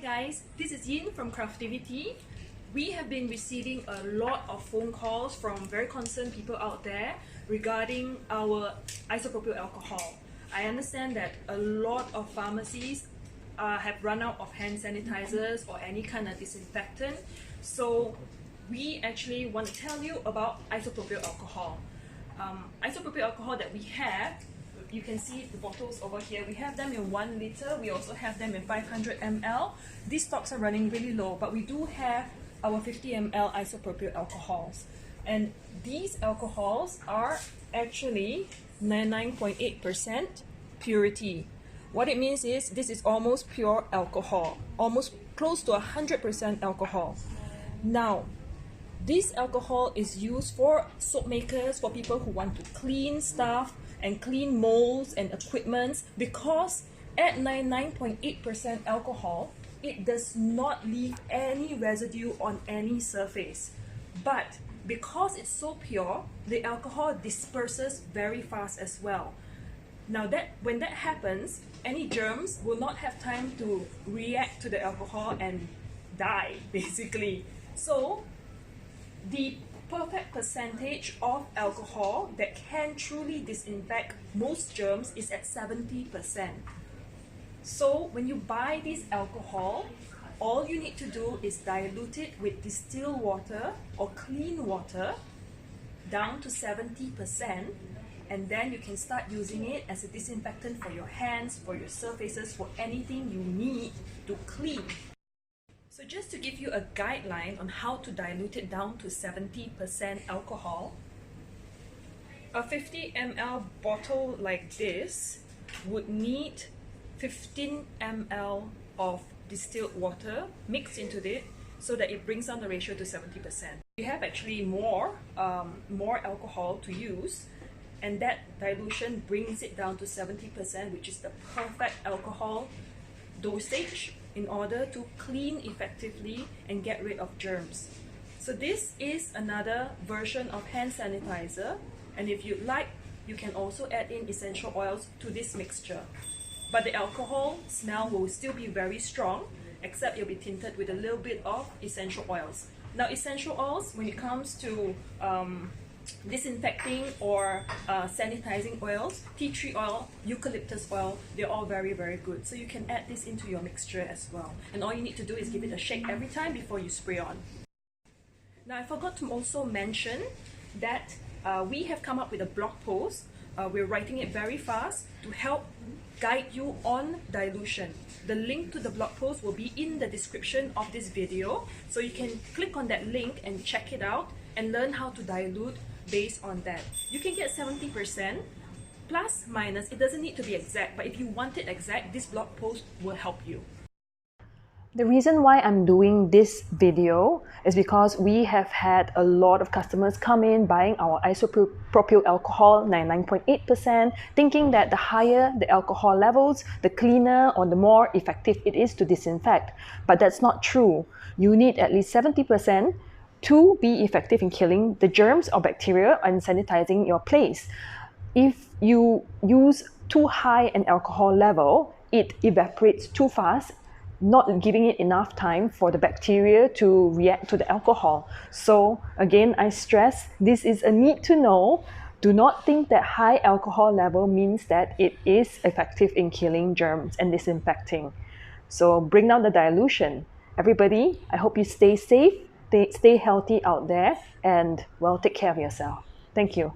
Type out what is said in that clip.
guys, this is Yein from Craftiviti. We have been receiving a lot of phone calls from very concerned people out there regarding our isopropyl alcohol. I understand that a lot of pharmacies have run out of hand sanitizers or any kind of disinfectant. So we actually want to tell you about isopropyl alcohol. Isopropyl alcohol that we have, you can see the bottles over here. We have them in 1 liter. We also have them in 500 ml. These stocks are running really low, but we do have our 50 ml isopropyl alcohols. And these alcohols are actually 99.8% purity. What it means is this is almost pure alcohol, almost close to 100% alcohol. Now, this alcohol is used for soap makers, for people who want to clean stuff and clean molds and equipments, because at 99.8% alcohol, it does not leave any residue on any surface. But because it's so pure, the alcohol disperses very fast as well. Now when that happens, any germs will not have time to react to the alcohol and die, basically. So the perfect percentage of alcohol that can truly disinfect most germs is at 70%. So when you buy this alcohol, all you need to do is dilute it with distilled water or clean water down to 70%, and then you can start using it as a disinfectant for your hands, for your surfaces, for anything you need to clean. So just to give you a guideline on how to dilute it down to 70% alcohol, a 50 ml bottle like this would need 15 ml of distilled water mixed into it so that it brings down the ratio to 70%. You have actually more alcohol to use, and that dilution brings it down to 70%, which is the perfect alcohol dosage in order to clean effectively and get rid of germs. So this is another version of hand sanitizer, and if you'd like, you can also add in essential oils to this mixture. But the alcohol smell will still be very strong, except it'll be tinted with a little bit of essential oils. Now, essential oils, when it comes to disinfecting or sanitizing oils, tea tree oil, eucalyptus oil, they're all very, very good. So you can add this into your mixture as well. And all you need to do is give it a shake every time before you spray on. Now, I forgot to also mention that we have come up with a blog post. We're writing it very fast to help guide you on dilution. The link to the blog post will be in the description of this video, so you can click on that link and check it out and learn how to dilute based on that. You can get 70%, plus, minus. It doesn't need to be exact, but if you want it exact, this blog post will help you. The reason why I'm doing this video is because we have had a lot of customers come in buying our isopropyl alcohol 99.8%, thinking that the higher the alcohol levels, the cleaner or the more effective it is to disinfect. But that's not true. You need at least 70% to be effective in killing the germs or bacteria and sanitizing your place. If you use too high an alcohol level, it evaporates too fast, not giving it enough time for the bacteria to react to the alcohol. So again, I stress, this is a need to know. Do not think that high alcohol level means that it is effective in killing germs and disinfecting. So bring down the dilution. Everybody, I hope you stay safe, stay healthy out there, and well, take care of yourself. Thank you.